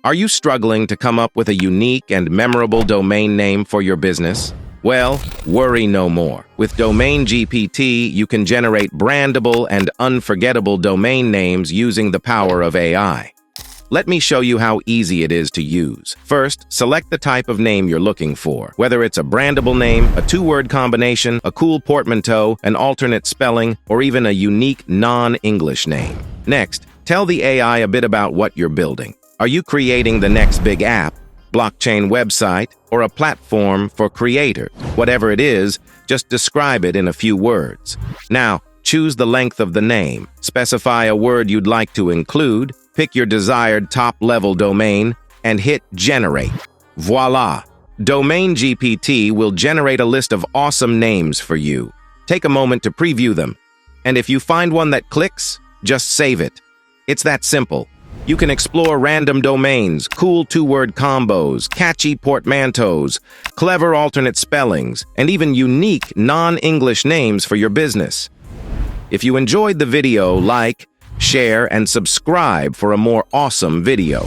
Are you struggling to come up with a unique and memorable domain name for your business? Well, worry no more. With Domain GPT, you can generate brandable and unforgettable domain names using the power of AI. Let me show you how easy it is to use. First, select the type of name you're looking for, whether it's a brandable name, a two-word combination, a cool portmanteau, an alternate spelling, or even a unique non-English name. Next, tell the AI a bit about what you're building. Are you creating the next big app, blockchain website, or a platform for creators? Whatever it is, just describe it in a few words. Now, choose the length of the name, specify a word you'd like to include, pick your desired top-level domain, and hit Generate. Voila! Domain GPT will generate a list of awesome names for you. Take a moment to preview them, and if you find one that clicks, just save it. It's that simple. You can explore random domains, cool two-word combos, catchy portmanteaus, clever alternate spellings, and even unique non-English names for your business. If you enjoyed the video, like, share, and subscribe for a more awesome video.